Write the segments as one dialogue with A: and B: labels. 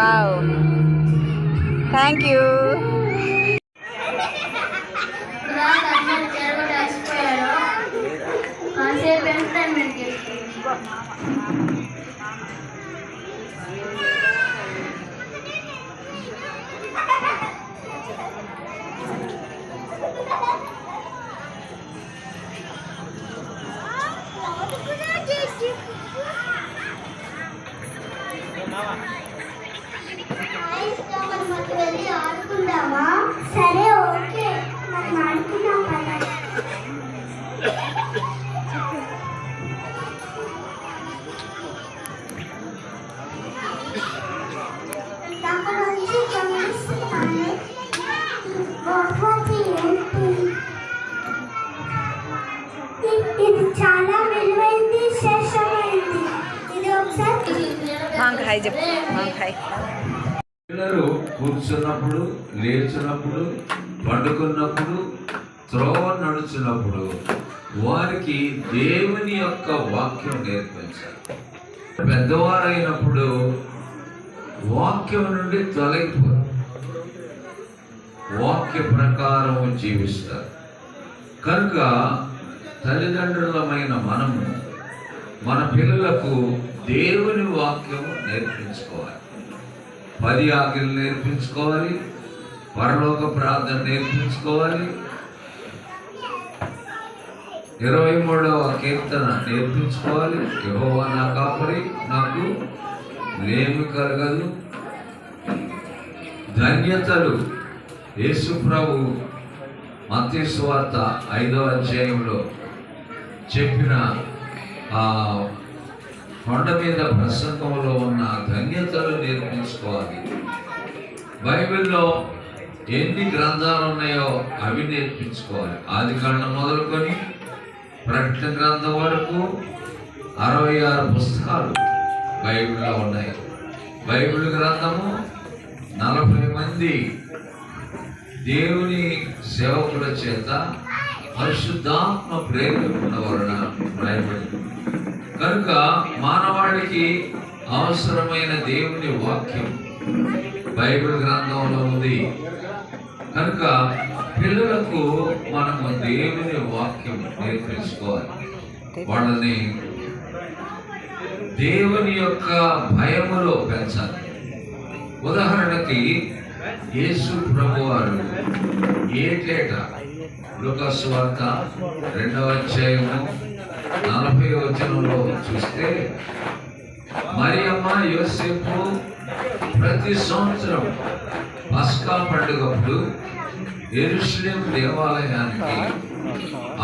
A: Wow, thank you.
B: సరే okay, మనం ఆడుకుందాం కదా. అక్కడ నుంచి గమనిస్తున్నాను బహుమతి ఏంటి? ఇది చాలా విలువైంది, శ్రేష్టమైంది. ఇది ఒకసారి
A: హాయ్ చెప్పు. హాయ్.
C: పిల్లలు కూర్చున్నప్పుడు, లేచినప్పుడు, పండుకున్నప్పుడు, త్రోవ నడుచున్నప్పుడు వారికి దేవుని యొక్క వాక్యం నేర్పించాలి. పెద్దవారైనప్పుడు వాక్యం నుండి తొలగిపోరు, వాక్య ప్రకారం జీవిస్తారు. కనుక తల్లిదండ్రులమైన మనము మన పిల్లలకు దేవుని వాక్యం నేర్పించుకోవాలి. 10 ఆజ్ఞలు నేర్పించుకోవాలి, పరలోక ప్రార్థన నేర్పించుకోవాలి, 23వ కీర్తన నేర్పించుకోవాలి. యెహోవా నా కాపరి, నాకు లేమి కలగదు. ధన్యతలు యేసు ప్రభు మత్తయి సువార్త 5వ అధ్యాయంలో చెప్పిన ఆ కొండ మీద ప్రసంగంలో ఉన్న ధన్యతలు నేర్పించుకోవాలి. బైబిల్లో ఎన్ని గ్రంథాలు ఉన్నాయో అవి నేర్పించుకోవాలి. ఆదికాండం మొదలుకొని ప్రకటన గ్రంథం వరకు 66 పుస్తకాలు బైబిల్లో ఉన్నాయి. బైబిల్ గ్రంథము 40 మంది దేవుని సేవకుల చేత పరిశుద్ధాత్మ ప్రేరణ వలన రాయబడింది. కనుక మానవాళికి అవసరమైన దేవుని వాక్యం బైబిల్ గ్రంథంలో ఉంది. కనుక పిల్లలకు మనము దేవుని వాక్యం నేర్పించుకోవాలి. వాళ్ళని దేవుని యొక్క భయములో పెంచాలి. ఉదాహరణకి యేసు ప్రభువారు ఏటేటా లూకా సువార్త 2వ అధ్యాయము 40వ వచనంలో చూస్తే మరియమ్మ యోసేపు ప్రతి సంవత్సరం పస్కా పండుగప్పుడు యెరూషలేము దేవాలయానికి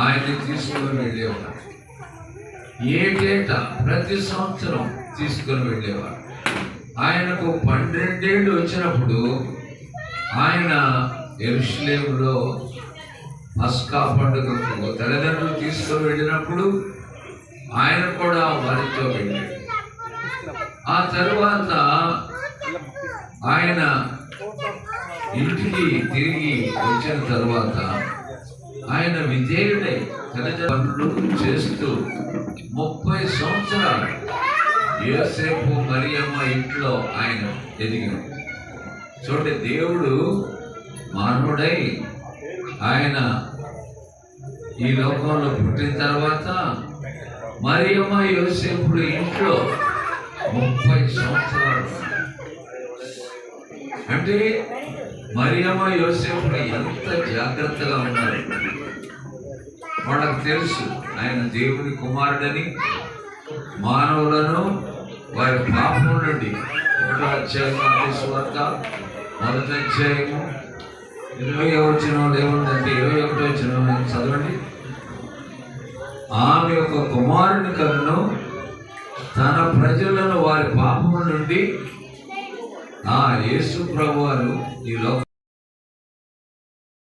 C: ఆయన్ని తీసుకుని వెళ్ళేవారు. ఏటేటా ప్రతి సంవత్సరం తీసుకుని వెళ్ళేవారు. ఆయనకు 12 ఏళ్ళు వచ్చినప్పుడు ఆయన యెరూషలేములో పస్కా పండుగకు తల్లిదండ్రులు తీసుకుని వెళ్ళినప్పుడు ఆయన కూడా వారితో వెళ్ళాడు. ఆ తరువాత ఆయన ఇంటికి తిరిగి వచ్చిన తరువాత ఆయన విధేయుడై తల్లిదండ్రులు చేస్తూ 30 సంవత్సరాలు యోసేపు మరియమ్మ ఇంట్లో ఆయన ఎదిగాడు. చూడండి, దేవుడు మానవుడై ఆయన ఈ లోకంలో పుట్టిన తర్వాత మరియమ్మ యోసేపుడు ఇంట్లో 30 సంవత్సరాలు. అంటే మరియమ్మ యోసేపుడు ఎంత జాగ్రత్తగా ఉన్నారు. వాళ్ళకు తెలుసు ఆయన దేవుని కుమారుడని, మానవులను వారి పాపం నుండి 1వ అధ్యాయం మత్తయి సువార్త 1వ అధ్యాయము 20వ వచనంలో ఏముందంటే 21వ వచనం చదవండి. ఆమె ఒక కుమారుని కన్ను, తన ప్రజలను వారి పాపము నుండి యేసు ప్రభువారు ఈ లోక